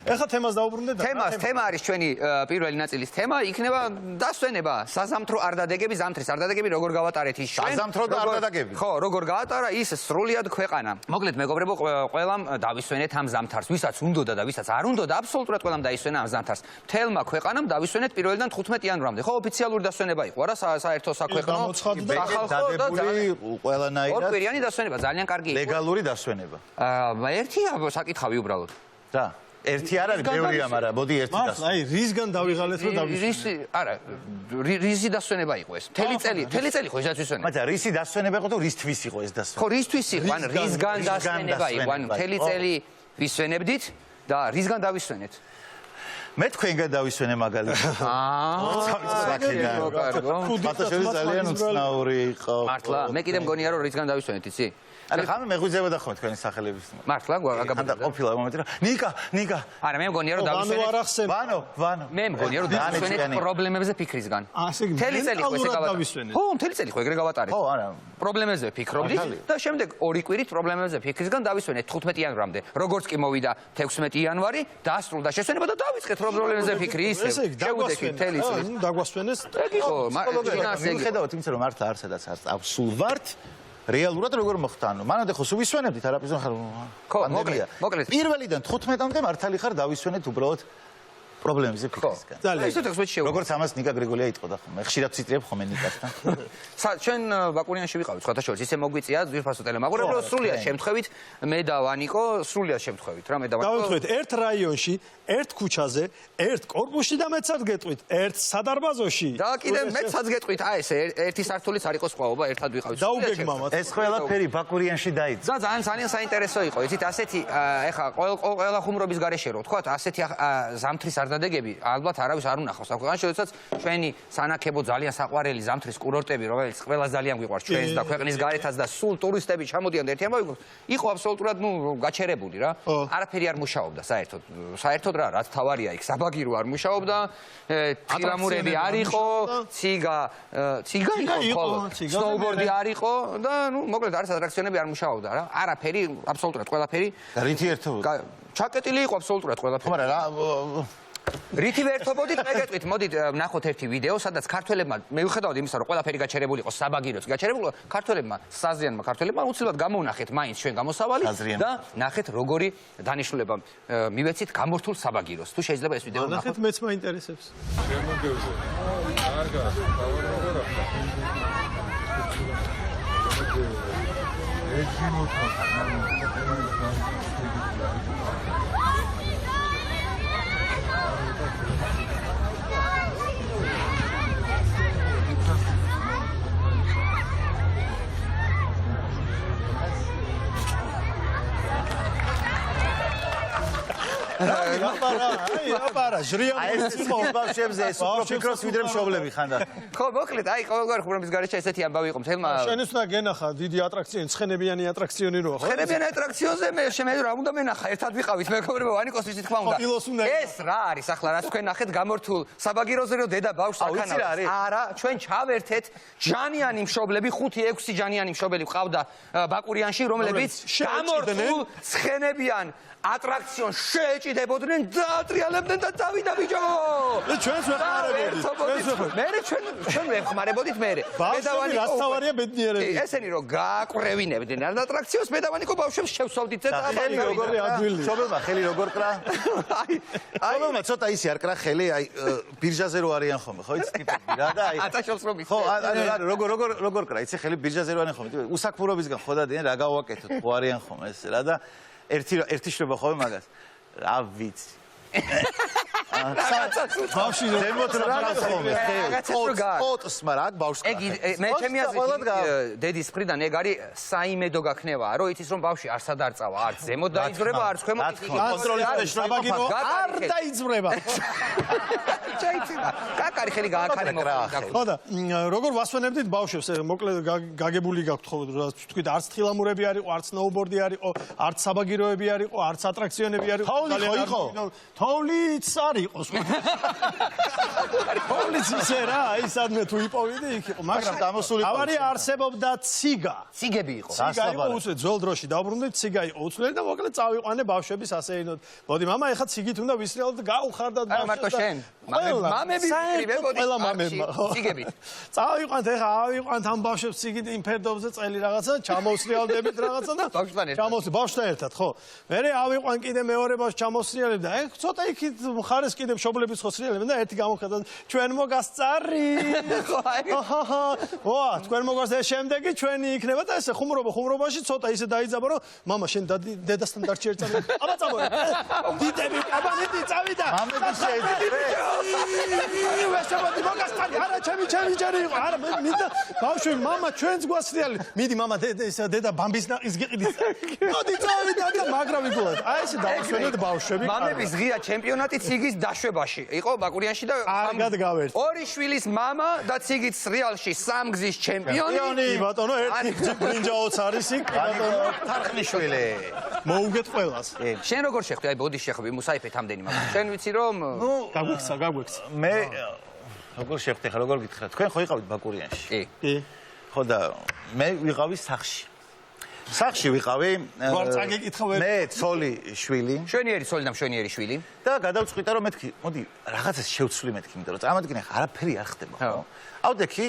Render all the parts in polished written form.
ეხლა თემას დავუბრუნდეთ. თემა არის ჩვენი პირველი ნაწილის თემა, იქნება დასვენება, საზამთრო არდადეგები, ზამთრის არდადეგები როგორ გავატარეთ ის ჩვენ? საზამთრო და არდადეგები. ხო, როგორ გაატარა ის სრულიად ქვეყანა. მოკლედ მეგობრებო, ყველამ დავისვენეთ ამ ზამთარს, ვისაც უნდოდა და ვისაც არ უნდოდა, აბსოლუტურად ყველამ დაისვენა ამ ზამთარს. მთელმა ქვეყანამ დავისვენეთ 1-დან 15 იანვრამდე. ხო, ოფიციალური დასვენება იყო, არა საერთო საქვეყნო, სახალხო და ყველანაირად ორკვირიანი დასვენება, ძალიან კარგი იყო. ლეგალური დასვენება. ერთი საკითხავი უბრალოდ. რა? ერთი არ არის, ბევრია, მაგრამ მოდი ერთი დასვენება. აი, რისგან დავიღალეთ, რომ რისი, არა, რისი დასვენება იყო ეს? მთელი წელი ხო ისაც ვისვენეთ. მაგრამ რისი დასვენება იყო თუ რისთვის იყო ეს დასვენება? ხო, რისთვის იყო, ან რისგან დასვენება იყო, ან მთელი წელი ვისვენებდით და რისგან დავისვენეთ? მე თქვენგან დავისვენე მაგალითად. ფათაშორი ძალიან უცნაური იყო. მართლა, მე კიდე მგონია რომ რისგან დავისვენეთ, იცი? არა, ხომ მეღვიძებოდა ხოლმე თქვენი სახელების. მართლა, გაგაბა ყოფილა მომენტი რომ ნიკა. არა, მე მგონია რომ დავისვენეთ. ვანო. მე მგონია რომ დავისვენეთ პრობლემებზე ფიქრისგან. მთელი წელი ხო ესე გავატარეთ. ხო, მთელი წელი ხო ეგრე გავატარეთ. ხო, არა. პრობლემებზე ფიქრობდით და შემდეგ 2 კვირით პრობლემებზე ფიქრისგან დავისვენეთ 15 იანვრამდე. როგორც კი მოვიდა 16 იანვარი, დაასრულდა შესვენება და დავიწყეთ პრობლემებზე ფიქრი ისე. შევუდექით მთელი წელი. დაგვასვენეს. ეგ იყო, მიხედავთ იმის რომ მართლა არსადაც არ წავსულ ვართ. რეალურად როგორ მოხდა? ანუ მანამდე ხო სულ ვისვენებდით არაფერს ხარ. ხო, მოკლედ. პირველიდან 15-მდე მართალი ხარ დავისვენეთ უბრალოდ პრობლემებზე ფიქრისგან. ძალიან. ისე თქვენ შეუ. როგორც ამას ნიკა გრიგოლია იტყოდა ხოლმე. ხშირად ვციტრიებ ხოლმე ნიკასთან. ჩვენ ბაკურიანში ვიყავით, სხვათა შორის ისე მოგვიწია ძვირფასო ტელემაყურებლო, სრულიად შემთხვევით მე და ვანიკო, სრულიად შემთხვევით რა მე და ვანიკო. დავთქვით ერთ რაიონში, ერთ ქუჩაზე, ერთ კორპუსში და მეცად გეტყვით, ერთ სადარბაზოში. და კიდე მეცად გეტყვით, აი ეს ერთი სართულიც არ იყო სხვაობა, ერთად ვიყავით. დაუგეგმავთ. ეს ყველაფერი ბაკურიანში დაიწყო. ძალიან საინტერესო იყო, იცით, ასეთი ეხა ყველა ხუმრობის გარეშე რო ვთქვათ, ასეთი ზამთრის არდადეგები ალბათ არავის არ უნახავს საქვეყნოში, როდესაც ჩვენი სანაკებო ძალიან საყვარელი ზამთრის კურორტები, რომელიც ყველას ძალიან გვიყვარს ჩვენს და ქვეყნის გარეთაც და სულ ტურისტები ჩამოდიან და ერთი ამბავი იყო აბსოლუტურად გაჩერებული რა. არაფერი არ მუშაობდა საერთოდ რა, რაც თავარია იქ საბაგირო არ მუშაობდა, თხილამურები არ იყო, ციგა იყო, სნოუბორდი არ იყო და ნუ მოკლედ არის ატრაქციონები არ მუშაობდა რა. არაფერი, აბსოლუტურად ყველაფერი. რითი ერთობოდა? ჩაკეტილი იყო აბსოლუტურად ყველაფერი. მაგრამ რა რითი ვერთობოდით, მე გეტყვით, მოდით ვნახოთ ერთი ვიდეო, სადაც ქართველებმა, მე ვხედავდი იმისა, რომ ყველაფერი გაჩერებული იყო, საბაგიროც გაჩერებული, ქართველებმა, საზიანმა ქართველებმა უცილებლად გამოვნახეთ მაინც ჩვენ გამოსავალი და ნახეთ როგორი დანიშნულება მივეცით გამორთულ საბაგიროს. თუ შეიძლება ეს ვიდეო ნახეთ, მეც მაინტერესებს. აბარა, ჟრიან ბავშვებზე ეს უფრო ფიქრობს ვიდრე მშობლები ხან და. ხო, მოკლედ, აი ყოველგვარ ხუმრობის გარეშე ესეთი ამბავი იყო მთელმა. შენს უნდა გენახა დიდი ატრაქციონი, ცხენებიანი ატრაქციონი როა, ხო? ცხენებიანი ატრაქციონზე მე რა უნდა მენახა, ერთად ვიყავით მეგობრებო, ვანიკოს ისი თქმა უნდა. ეს რა არის ახლა, რაც თქვენ ნახეთ გამორთულ საბაგიროზე რომ დედა ბავშვს აქანავს. არა, ჩვენ ჩავერთეთ ჯანიანი მშობლები, 5-6 ჯანიანი მშობელი ყავდა ბაკურიანში, რომლებიც გამორთულ ცხენებიან ატრაქციონს შეეჭიდებოდნენ და ატრიალებდნენ და დავიდა ბიჭო. ჩვენს ვეხმარებოდით. მე ჩვენ ვეხმარებოდით მე. ბავშვები რაც თავარია ბედნიერები. ესენი რომ გააკვრევინებდნენ ამ ატრაქციონს მე და ვანიკო ბავშვებს შევსვავდით და ხელი როგორი ადვილი. მშობელმა ხელი როგორ კრა? მშობელმა ცოტა ისი არ კრა ხელი, აი ბირჟაზე რო არიან ხოლმე, ხო იცი ტიპები რა და აი ატაშობს რომ ხო, არა როგორ კრა, იცი ხელი ბირჟაზე რო არიან ხოლმე, უსაქმურობისგან ხო დადიან რა გავაკეთოთ, ხო არიან ხოლმე ეს რა და ერთი შრება ხოლმე მაგას. რა ვიცი. ბავშვი ზემოთ რა გას ხოლმე. ოტს, მაგრამ აქ ბავშვს. ეგ მე ჩემი აზრით დედის მხრიდან ეგ არის საიმედო გაქნევაა, რომ იცის რომ ბავშვი არ სადარწავა, არც ზემოთ დაიძვრება, არც ქვემოთ. კონტროლის მეშროება არ დაიძვრება. ჩაიცინა. კაკარი ხელი გააკარე მოხდა. ხო და როგორ ვასვენებდით ბავშვებს, მოკლედ გაგებული გაქვთ ხო, თქვით არც თხილამურები არ იყო, არც სნოუბორდი არ იყო, არც საბაგიროები არ იყო, არც ატრაქციონები არ იყო. თოვლი ხო იყო? თოვლიც არის. იყოს. პოლიცია რა, აი სადმე თუ იპოვიდი იქ იყო, მაგრამ დამოსული ავარია არსებობდა ციგა. ციგები იყო. ციგა იყო უცვლელი ძველ დროში დაუბრუნდით ციგა იყო უცვლელი და მოკლედ წავიყვანე ბავშვების ასეინოდ. მოდი მამა ეხა ციგით უნდა ვისრიალო და გაუხარდათ არა მარტო შენ. მამები ვიკრიბებოდი ყველა მამებმა. ციგები. წავიყვანთ ეხა ავიყვანთ ამ ბავშვებს ციგით იმ ფერდობზე წელი რაღაცა, ჩამოსრიალდებით რაღაცა და ბავშვთან ერთად, ხო. მერე ავიყვან კიდე მეორე ბავშვს ჩამოსრიალებ და ეხ ცოტა იქით მხარეს კიდე მშობლების ხო სრიალებენ და ერთი გამოვხატა ჩვენ მოგასწარი. ვა, თქვენ მოგას ეს შემდეგი ჩვენი იქნება და ესე ხუმრობაში ცოტა ისე დაიძაბა რომ მამა შენ დედასთან დარჩი ერთ წამი. აბა წამო. დიდები აბანეთი წავიდა. მამები შეეძრე. ვესწრაფდი მოგასწარი. არა ჩემი ჯერი იყო. არა მინდა ბავშვი მამა ჩვენს გვასრიალი. მიდი მამა დედა ბამბის ნაყის გიყიდით. მოდი წავიდა და მაგრა ვიგულად. აი ესე დავუსვენეთ ბავშვები. მამების ღია ჩემპიონატი ციგის დაშვებაში იყო ბაკურიანში და კარგად გავერთ. ორი შვილის მამა და ციგით სრიალში სამგზის ჩემპიონი. ბატონო ერთი ბრინჯაოც არის იქ ბატონო თარხნიშვილი. მოუგეთ ყველას. შენ როგორ შეხვდი? აი ბოდიში შეხვდი მუსაიფეთ ამდენი მაგრამ შენ ვიცი რომ გაგვექცა. მე როგორ შეხვდი ხა როგორ გითხრათ? თქვენ ხო იყავით ბაკურიანში? კი. ხო და მე ვიყავი სახში. სახში ვიყავი. ვარ წაგეკითხა ვერ. მე ცოლი შვილი. შვენიერი ცოლი და მშვენიერი შვილი. და გადავწყვიტა რომ მეთქი, მოდი რაღაცას შევცვლი მეთქი, იმიტომ რომ წარმოგიდგენე ხა არაფერი არ ხდება, ხო? ავდექი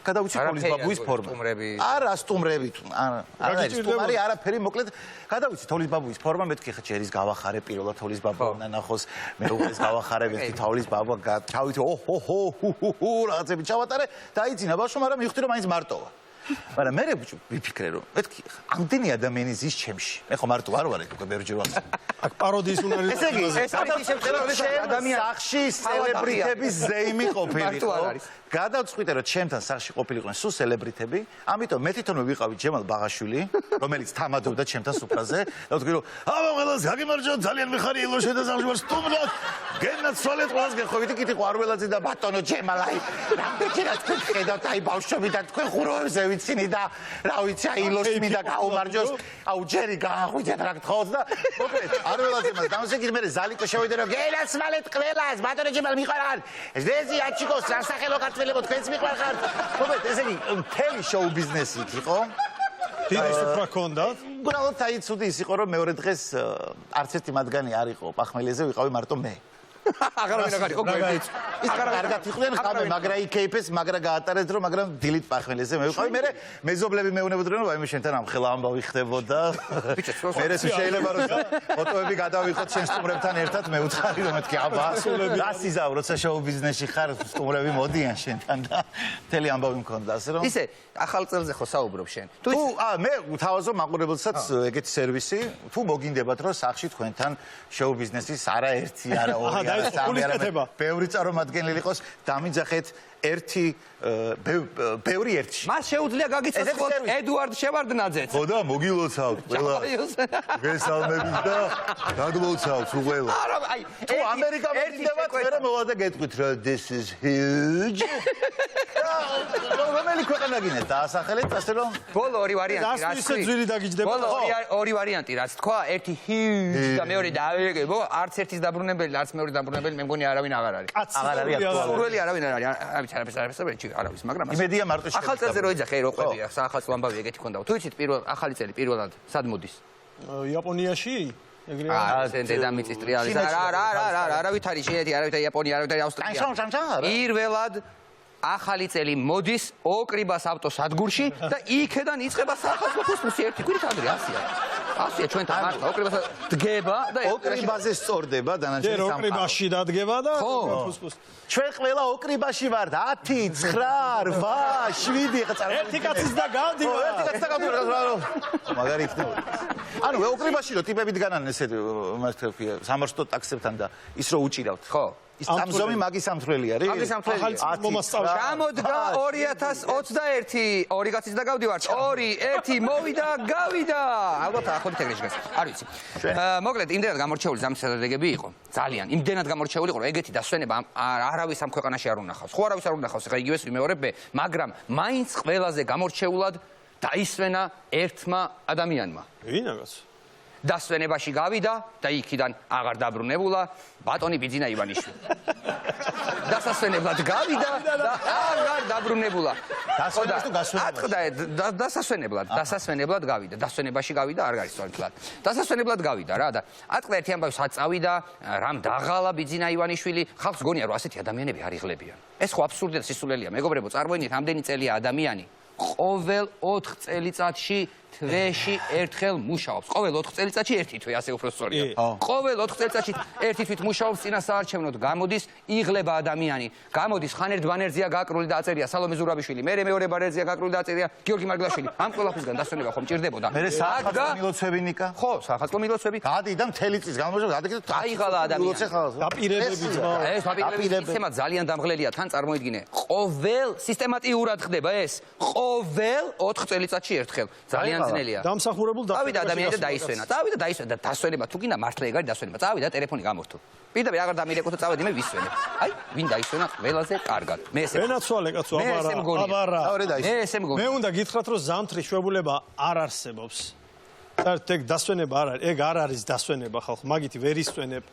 გადავიცი თოლის ბაბუის ფორმა. არა სტუმრები თუ არა არის სტუმარი არაფერი მოკლედ გადავიცი თოლის ბაბუის ფორმა მეთქი ხა ჯერის გავახარე პირველად თოლის ბაბა უნდა ნახოს მეუღლეს გავახარე ერთი თოლის ბაბა ჩავიცი ოჰო რაღაცები ჩავატარე დაიძინა ბავშვი მაგრამ მივხვდი რომ მაინც მარტოა მაგრამ მე ვიფიქრე რომ მეთქი ამდენი ადამიანი ზის ჩემში მე ხო მარტო არ ვარ უკვე ბევრჯერ ვახსენე აქ პაროდიის უნარი ესე იგი ეს არის ადამიანი სახში სელებრიტების ზეიმი ყოფილიყო გადავწყვიტე რომ ჩემთან სახში ყოფილიყვნენ სულ სელებრიტები ამიტომ მე თვითონვე ვიყავი ჯემალ ბაღაშვილი რომელიც თამადობდა ჩემთან სუფრაზე და ვთქვი რომ აბა ყველას გაგიმარჯვოთ ძალიან მიხარია რომ შენ და სახში ვარ სტუმრად გენად სვალეთ ყველას გეხოვით კიდე ყვარველაძე და ბატონო ჯემალ აი რამდენჯერაც თქვენ ხედავთ აი ბავშვები და თქვენ ხუროებზე ვიცინი და რა ვიცი აი ილოსმი და გაუმარჯოს აუ ჯერი გააღვიძეთ რა გთხოვთ და მოკლედ არველაძე მას დამსეკირ მე ზალიკო შევიდე რომ გენად სვალეთ ყველას ბატონო ჯემალ მიყვარხარ ზეზი აჩიკოს სასახელო ქართველებო თქვენც მიყვარხარ მოკლედ ესე იგი მთელი შოუ ბიზნესი იყო დიდი სუფრა ქონდათ უბრალოდ აი ცუდი ის იყო რომ მეორე დღეს არც ერთი მათგანი არ იყო პახმელიაზე ვიყავი მარტო მე აღარავინ იყო გვერდით კარგად იყვნენ ხამე მაგრა იქეიფეს მაგრა გაატარეთ რომ მაგრამ დილით პახმელიაზე მე ვიყავი მე მეზობლები მეუნებოდნენ რომ აი მე შენთან ამხელა ამბავი ხდებოდა მე შეიძლება რომ ფოტოები გადავიღოთ შენ სტუმრებთან ერთად მე უთხარი რომ მეთქი აბა გასიზავ როცა შოუ ბიზნესში ხარ სტუმრები მოდიან შენთან და მთელი ამბავი მქონდა ასე რომ ისე ახალ წელზე ხო საუბრობ შენ თუ მე უთავაზო მაყურებელსაც ეგეთი სერვისი თუ მოგინდებათ რომ სახში თქვენთან შოუ ბიზნესის არაერთი არა ორი ბევრი წარმომადგენელი იყოს დამიძახეთ ერთი ბევრი ერთში მას შეუძლია გაგიცოცხლოთ ედუარდ შევარდნაძეც ხო და მოგილოცავთ ყველა გესალმებით და გადმოცავთ უყველა არა აი თუ ამერიკა მოგინდებათ მე მოვა და გეტყვით რა this is huge რომელი ქვეყანა გინდა დაასახელეთ ასე რომ ბოლო ორი ვარიანტი რაც ისე ძვირი დაგიჯდება ბოლო ორი ვარიანტი რაც თქვა ერთი huge და მეორე დაავეგებო არც ერთის დაბრუნებელი არც მეორე დაბრუნებელი მე მგონი არავინ აღარ არის აღარ არის აქტუალური არავინ არ არის არაფერს არავის მაგრამ იმედია მარტო ახალ წელზე რო იძახე როყვებია საახალწლო ამბავი ეგეთი ქონდა თუ იცით ახალი წელი პირველად სად მოდის იაპონიაში ეგრე დედამიწის ტრიალის არავით არის ჩინეთი არავით არის იაპონია არავით არის ავსტრალია პირველად ახალი წელი მოდის ოკრიბას ავტოსადგურში და იქედან იწყება სახალხო ფუსფუსი ერთი კვირით ადრე 100-ია ჩვენთან მართლა ოკრიბას დგება და ოკრიბაზე სწორდება დანარჩენი სამყარო ოკრიბაში დადგება და ფუსფუს ჩვენ ყველა ოკრიბაში ვართ 10 9 8 7 ხა წარმოვიდგინე ერთი კაცის და გავდივარ ერთი კაცის და გავდივარ მაგარი იქნება ანუ ოკრიბაში რო ტიპები დგანან ესე მართლა სამარშრუტო ტაქსებთან და ის რო უჭირავთ ხო ის სამზომი მაგის სამთვრელი არის მაგის სამთვრელი გამოდგა 2021 ორი კაცის და გავდივართ 2 1 მოვიდა გავიდა ალბათ ახლა თეგრეში გას არ ვიცი მოკლედ იმდენად გამორჩეული ზამთრისადაგები იყო ძალიან იმდენად გამორჩეული იყო რომ ეგეთი დასვენება არავის ამ ქვეყანაში არ უნახავს ხო არავის არ უნახავს ეხა იგივეს ვიმეორებ მაგრამ მაინც ყველაზე გამორჩეულად დაისვენა ერთმა ადამიანმა ვინაგაც დასვენებაში გავიდა და იქიდან აღარ დაბრუნებულა ბატონი ბიძინა ივანიშვილი. დასასვენებლად გავიდა და აღარ დაბრუნებულა. დასასვენებლად გავიდა. დასვენებაში გავიდა, არ არის სწორად. დასასვენებლად გავიდა რა და ატყდა ერთი ამბავი საწავიდა, რამ დაღალა ბიძინა ივანიშვილი, ხალხს გონია რომ ასეთი ადამიანები არ იღლებიან. ეს ხო აბსურდი და სისულელია. მეგობრებო, წარმოიდგინეთ, რამდენი წელია ადამიანი ყოველ 4 წელიწადში თვეში ერთხელ მუშაობს. ყოველ 4 წელიწადში ერთი თვე, ასე უფრო სწორია. ყოველ 4 წელიწადში ერთი თვით მუშაობს, წინასაარჩევნოდ გამოდის, იღლება ადამიანი. გამოდის, ხან ერთ ბანერზეა გაკრული და აწერია სალომე ზურაბიშვილი, მერე მეორე ბანერზეა გაკრული და აწერია გიორგი მარგლაშვილი. ამ ყველაფრისგან დასვენება ხომ ჭირდებოდა? მერე სახალხო მილოცვები ნიკა? ხო, სახალხო მილოცვები. გადიდა მთელი წლის განმავლობაში, გადაგიდა აიღალა ადამიანი. დაპირებები ძმა. ეს დაპირებების სისტემა ძალიან დამღლელია, თან წარმოიდგინე. ყოველ სისტემატიურად ხდება ეს. ყოველ 4 წელიწადში ერთხელ. ძალიან ძნელია. დამსახურებულ წავიდა ადამიანი და დაისვენა. წავიდა და დასვენება თუ გინდა მართლა ეგ არის დასვენება. წავიდა ტელეფონი გამორთო. პირდაპირ აღარ დამირეკო და წავედი მე ვისვენე. აი, ვინ დაისვენა ყველაზე კარგად. მე ესე. ვენაცვალე კაცო, აბარა. მე ესე მგონია. მე უნდა გითხრათ რომ ზამთრის შვებულება არ არსებობს. ეგ დასვენება არ არის, ეგ არ არის დასვენება ხალხო, მაგითი ვერ ისვენებ.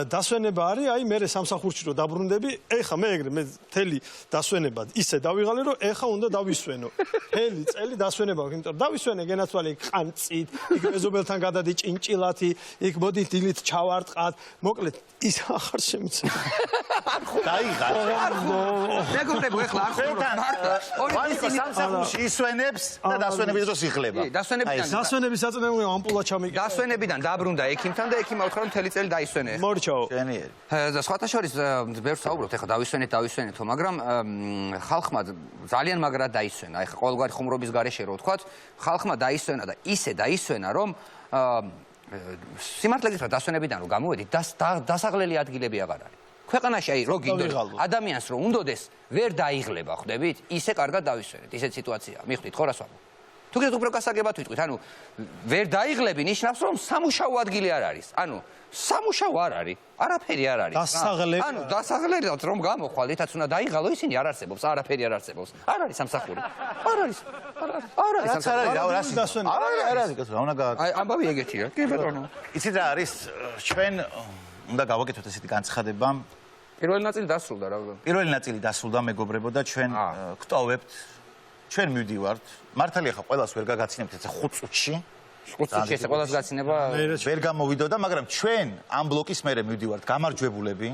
დასვენება არის, აი მე სამსახურში რომ დაბრუნდები, ეხა მე ეგრე მე თელი დასვენება ისე დავიღალე რომ ეხა უნდა დავისვენო. თელი წელი დასვენება აქვს, იმიტომ რომ დავისვენე გენაცვალე იქ ყანწით, იქ მეზობელთან გადადი ჭინჭილათი, იქ მოდი დილით ჩავარტყათ, მოკლედ ის ახარ შემიძლია. დაიღალე. მეგობრებო, ეხლა არ ხდება მართლა. ორი სამსახურში ისვენებს და დასვენების დროს იღლება. დასვენების საწინააღმდეგო ამპულა ჩამიგდა. დასვენებიდან დაბრუნდა ექიმთან და ექიმმა უთხრა რომ მთელი წელი დაისვენე. მორჩაო. შენიერი. და სხვათა შორის ბევრს საუბრობთ, ეხლა დავისვენეთო, მაგრამ ხალხმა ძალიან მაგრად დაისვენა. ეხლა ყოველგვარი ხუმრობის გარეშე რო ვთქვათ, ხალხმა დაისვენა და ისე დაისვენა, რომ სიმართლე გითხრათ, დასვენებიდან რო გამოვედი, დასაღლელი ადგილები აღარ არის. ქვეყანაში აი რო გინდოდა ადამიანს რო უნდოდეს, ვერ დაიღლება, ხვდებით? ისე კარგად დავისვენეთ, ისეთ სიტუაციაა. მიხვდით ხო რას ვამბობ? თუ კიდევ უფრო გასაგებად ვიტყვით, ანუ ვერ დაიღლები ნიშნავს, რომ სამუშაო ადგილი არ არის. ანუ სამუშაო არ არის, არაფერი არ არის. დასაღლები. ანუ დასაღლებად რომ გამოხვალ, ითაც უნდა დაიღალო, ისინი არ არსებობს, არაფერი არ არსებობს. არ არის სამსახური. არ არის. არ არის სამსახური. არ არის, კაცო, რა უნდა გააკეთო? აი, ამბავი ეგეთია. კი ბატონო. იცით რა არის? ჩვენ უნდა გავაკეთოთ ესეთი განცხადება. პირველი ნაწილი დასრულდა რა. პირველი ნაწილი დასრულდა, მეგობრებო და ჩვენ გვტოვებთ. ჩვენ მივდივართ. მართალია ხა ყველას ვერ გაგაცინებთ ეს 5 წუთში. 5 წუთში ეს ყველას გაცინება ვერ გამოვიდოდა, მაგრამ ჩვენ ამ ბლოკის მერე მივდივართ გამარჯვებულები.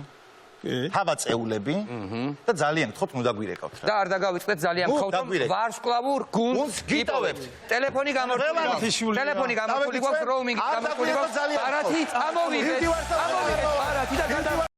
თავაწეულები და ძალიან გთხოვთ ნუ დაგვირეკავთ რა. და არ დაგავიწყდეთ ძალიან გთხოვთ რომ ვარსკვლავურ გუნდს გიტოვებთ. ტელეფონი გამორთული გვაქვს, როუმინგი გამორთული გვაქვს. არათი წამოვიდეთ. არათი და